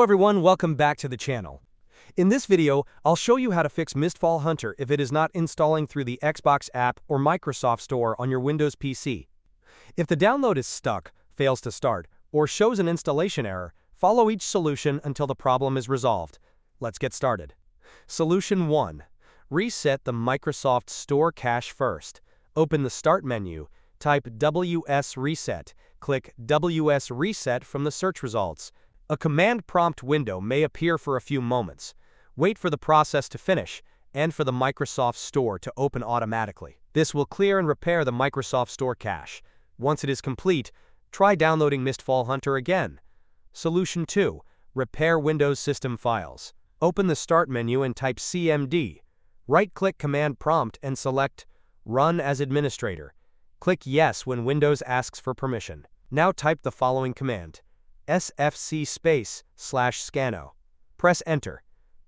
everyone, welcome back to the channel. In this video, I'll show you how to fix Mistfall Hunter if it is not installing through the Xbox app or Microsoft Store on your Windows PC. If the download is stuck, fails to start, or shows an installation error, follow each solution until the problem is resolved. Let's get started. Solution 1. Reset the Microsoft Store cache first. Open the Start menu, type WS Reset, click WS Reset from the search results. A command prompt window may appear for a few moments. Wait for the process to finish and for the Microsoft Store to open automatically. This will clear and repair the Microsoft Store cache. Once it is complete, try downloading Mistfall Hunter again. Solution 2. Repair Windows system files. Open the Start menu and type CMD. Right-click Command Prompt and select Run as Administrator. Click Yes when Windows asks for permission. Now type the following command: sfc/scanno. Press Enter.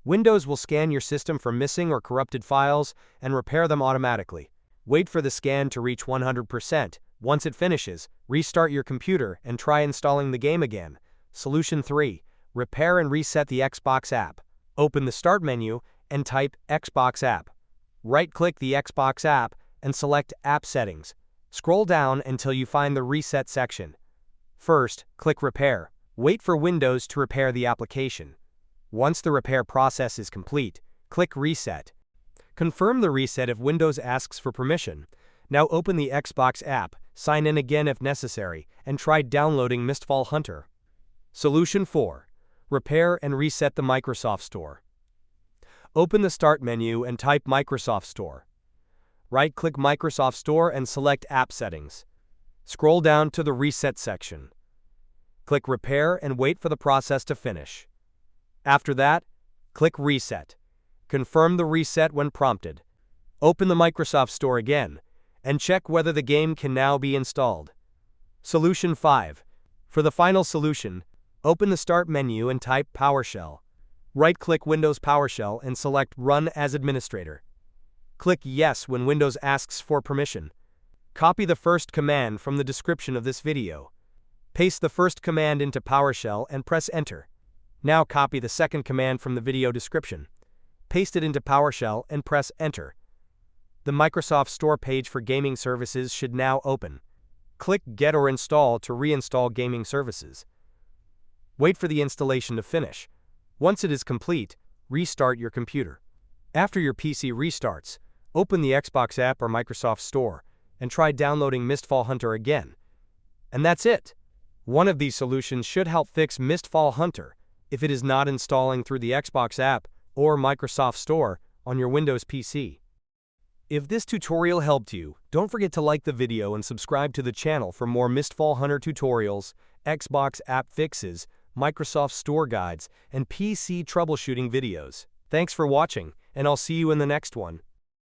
Windows will scan your system for missing or corrupted files and repair them automatically. Wait for the scan to reach 100%. Once it finishes, restart your computer and try installing the game again. Solution 3. Repair and reset the Xbox app. Open the Start menu and type Xbox app. Right-click the Xbox app and select App Settings. Scroll down until you find the Reset section. First, click Repair. Wait for Windows to repair the application. Once the repair process is complete, click Reset. Confirm the reset if Windows asks for permission. Now open the Xbox app, sign in again if necessary, and try downloading Mistfall Hunter. Solution 4. Repair and reset the Microsoft Store. Open the Start menu and type Microsoft Store. Right-click Microsoft Store and select App Settings. Scroll down to the Reset section. Click Repair and wait for the process to finish. After that, click Reset. Confirm the reset when prompted. Open the Microsoft Store again and check whether the game can now be installed. Solution 5. For the final solution, open the Start menu and type PowerShell. Right-click Windows PowerShell and select Run as Administrator. Click Yes when Windows asks for permission. Copy the first command from the description of this video. Paste the first command into PowerShell and press Enter. Now copy the second command from the video description. Paste it into PowerShell and press Enter. The Microsoft Store page for Gaming Services should now open. Click Get or Install to reinstall Gaming Services. Wait for the installation to finish. Once it is complete, restart your computer. After your PC restarts, open the Xbox app or Microsoft Store and try downloading Mistfall Hunter again. And that's it. One of these solutions should help fix Mistfall Hunter if it is not installing through the Xbox app or Microsoft Store on your Windows PC. If this tutorial helped you, don't forget to like the video and subscribe to the channel for more Mistfall Hunter tutorials, Xbox app fixes, Microsoft Store guides, and PC troubleshooting videos. Thanks for watching, and I'll see you in the next one.